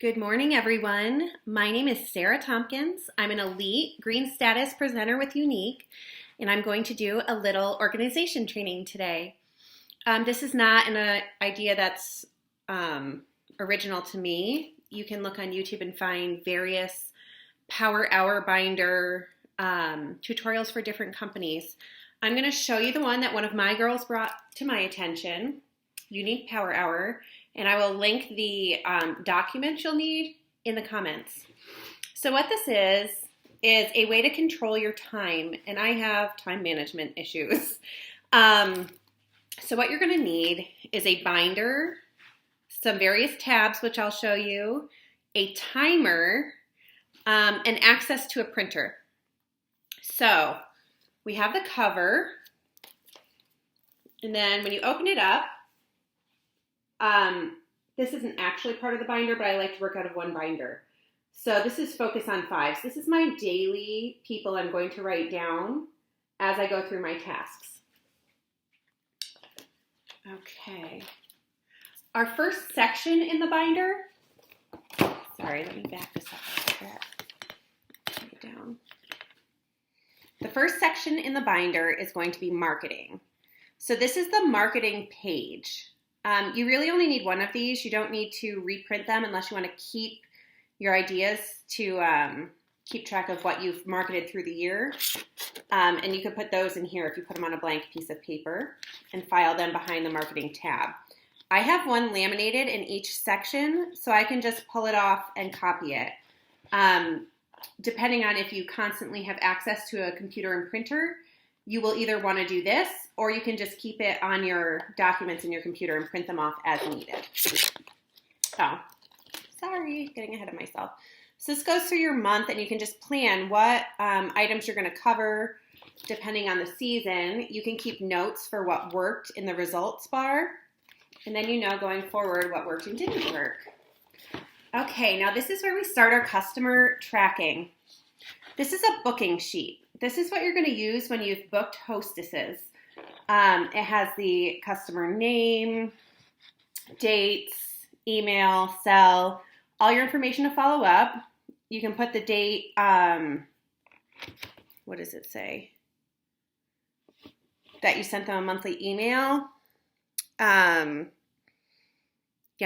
Good morning, everyone. My name is Sarah Tompkins. I'm an elite green status presenter with Unique, and I'm going to do a little organization training today. This is not an idea that's original to me. You can look on YouTube and find various Power Hour binder tutorials for different companies. I'm going to show you the one that one of my girls brought to my attention, Unique Power Hour, and I will link the documents you'll need in the comments. So what this is a way to control your time, and I have time management issues. So what you're going to need is a binder, some various tabs, which I'll show you, a timer, and access to a printer. So we have the cover, and then when you open it up, this isn't actually part of the binder, but I like to work out of one binder. So this is Focus on Fives. This is my daily people I'm going to write down as I go through my tasks. Okay. Our first section in the binder, sorry, let me back this up a little bit. Take it down. The first section in the binder is going to be marketing. So this is the marketing page. You really only need one of these. You don't need to reprint them unless you want to keep your ideas to keep track of what you've marketed through the year. And you could put those in here if you put them on a blank piece of paper and file them behind the marketing tab. I have one laminated in each section, so I can just pull it off and copy it. Depending on if you constantly have access to a computer and printer, you will either want to do this, or you can just keep it on your documents in your computer and print them off as needed. Oh, sorry, getting ahead of myself. So this goes through your month, and you can just plan what items you're going to cover depending on the season. You can keep notes for what worked in the results bar, and then you know going forward what worked and didn't work. Okay, now this is where we start our customer tracking. This is a booking sheet. This is what you're going to use when you've booked hostesses. It has the customer name, dates, email, cell, all your information to follow up. You can put the date, what does it say? That you sent them a monthly email. Yeah,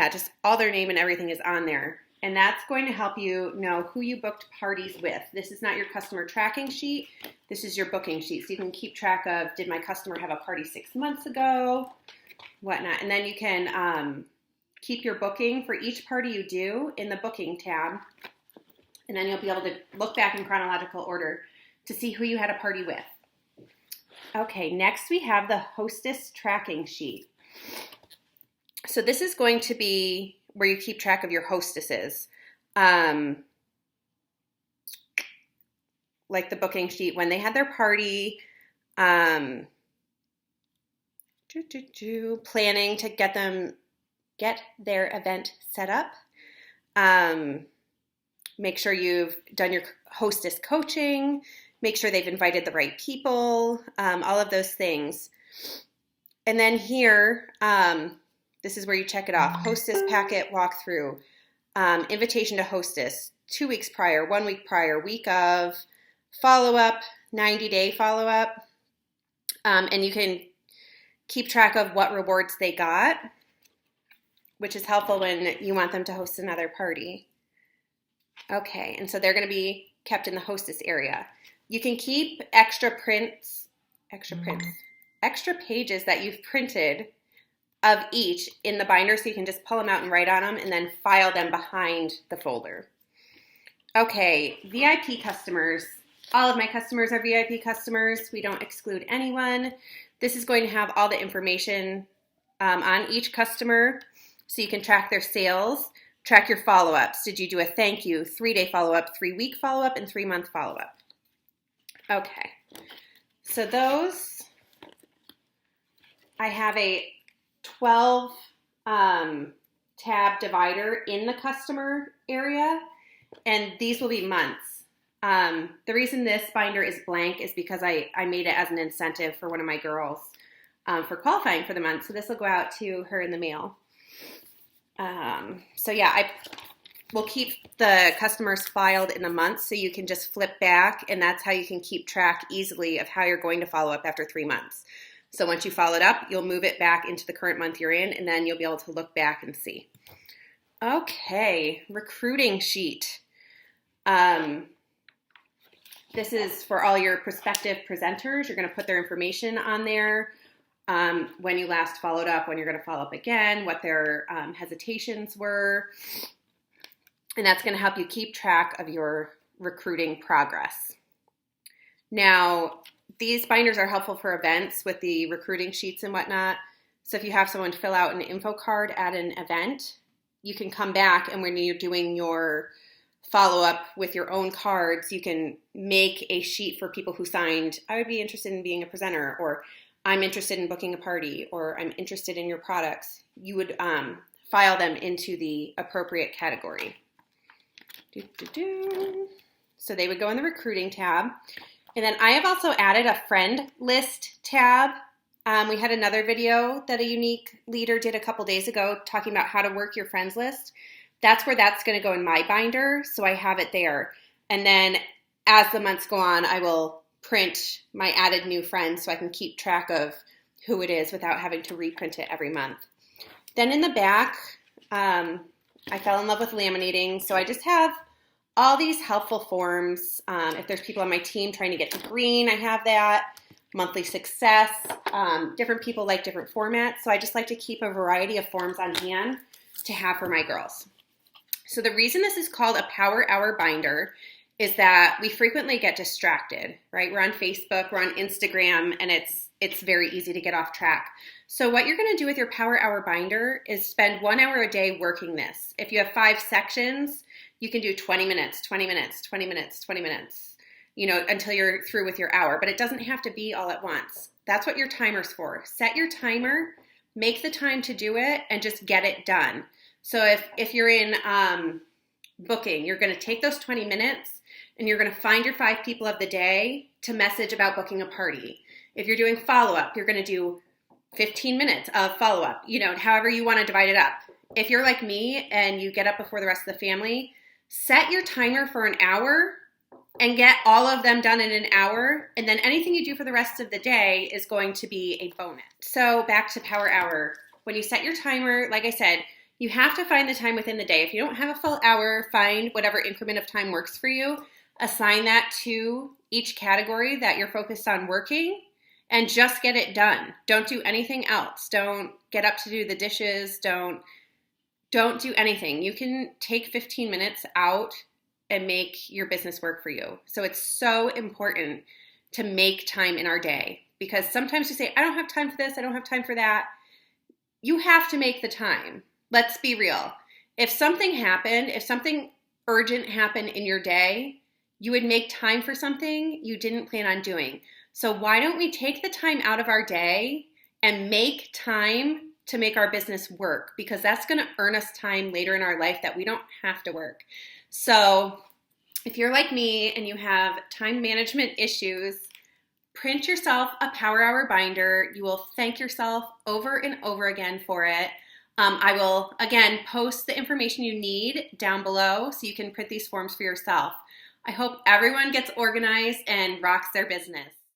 just all their name and everything is on there. And that's going to help you know who you booked parties with. This is not your customer tracking sheet. This is your booking sheet. So you can keep track of, did my customer have a party 6 months ago, whatnot. And then you can keep your booking for each party you do in the booking tab. And then you'll be able to look back in chronological order to see who you had a party with. Okay, next we have the hostess tracking sheet. So this is going to be where you keep track of your hostesses. Like the booking sheet, when they had their party, planning to get their event set up. Make sure you've done your hostess coaching, make sure they've invited the right people, all of those things. And then here, this is where you check it off. Hostess packet walkthrough, invitation to hostess, 2 weeks prior, 1 week prior, week of, follow-up, 90-day follow-up. And you can keep track of what rewards they got, which is helpful when you want them to host another party. Okay, and so they're going to be kept in the hostess area. You can keep extra pages that you've printed of each in the binder, so you can just pull them out and write on them and then file them behind the folder. Okay, VIP customers. All of my customers are VIP customers. We don't exclude anyone. This is going to have all the information on each customer, so you can track their sales, track your follow-ups. Did you do a thank you, 3-day follow-up, 3-week follow-up, and 3-month follow-up? Okay, so those, I have a 12 tab divider in the customer area, and these will be months. The reason this binder is blank is because I made it as an incentive for one of my girls for qualifying for the month, so this will go out to her in the mail. So yeah, I will keep the customers filed in the month, so you can just flip back, and that's how you can keep track easily of how you're going to follow up after 3 months. So once you follow it up, you'll move it back into the current month you're in, and then you'll be able to look back and see. Okay, recruiting sheet. This is for all your prospective presenters. You're going to put their information on there, when you last followed up, when you're going to follow up again, what their hesitations were. And that's going to help you keep track of your recruiting progress. Now, these binders are helpful for events with the recruiting sheets and whatnot. So if you have someone fill out an info card at an event, you can come back, and when you're doing your follow-up with your own cards, you can make a sheet for people who signed, I would be interested in being a presenter, or I'm interested in booking a party, or I'm interested in your products. You would file them into the appropriate category. So they would go in the recruiting tab. And then I have also added a friend list tab. We had another video that a unique leader did a couple days ago talking about how to work your friends list. That's where that's going to go in my binder, so I have it there. And then as the months go on, I will print my added new friends so I can keep track of who it is without having to reprint it every month. Then in the back, I fell in love with laminating, so I just have all these helpful forms. If there's people on my team trying to get to green, I have that. Monthly success. Different people like different formats, so I just like to keep a variety of forms on hand to have for my girls. So the reason this is called a Power Hour binder is that we frequently get distracted, right? We're on Facebook, we're on Instagram, and it's very easy to get off track. So what you're going to do with your Power Hour binder is spend 1 hour a day working this. If you have 5 sections, you can do 20 minutes, 20 minutes, 20 minutes, 20 minutes, until you're through with your hour. But it doesn't have to be all at once. That's what your timer's for. Set your timer, make the time to do it, and just get it done. So if you're in booking, you're going to take those 20 minutes and you're going to find your 5 people of the day to message about booking a party. If you're doing follow-up, you're going to do 15 minutes of follow-up, however you want to divide it up. If you're like me and you get up before the rest of the family, set your timer for an hour and get all of them done in an hour. And then anything you do for the rest of the day is going to be a bonus. So back to Power Hour. When you set your timer, like I said, you have to find the time within the day. If you don't have a full hour, find whatever increment of time works for you. Assign that to each category that you're focused on working, and just get it done. Don't do anything else. Don't get up to do the dishes. Don't do anything. You can take 15 minutes out and make your business work for you. So it's so important to make time in our day, because sometimes you say, I don't have time for this, I don't have time for that. You have to make the time. Let's be real. If something happened, if something urgent happened in your day, you would make time for something you didn't plan on doing. So why don't we take the time out of our day and make time to make our business work? Because that's going to earn us time later in our life that we don't have to work. So if you're like me and you have time management issues, print yourself a Power Hour binder. You will thank yourself over and over again for it. I will, again, post the information you need down below so you can print these forms for yourself. I hope everyone gets organized and rocks their business.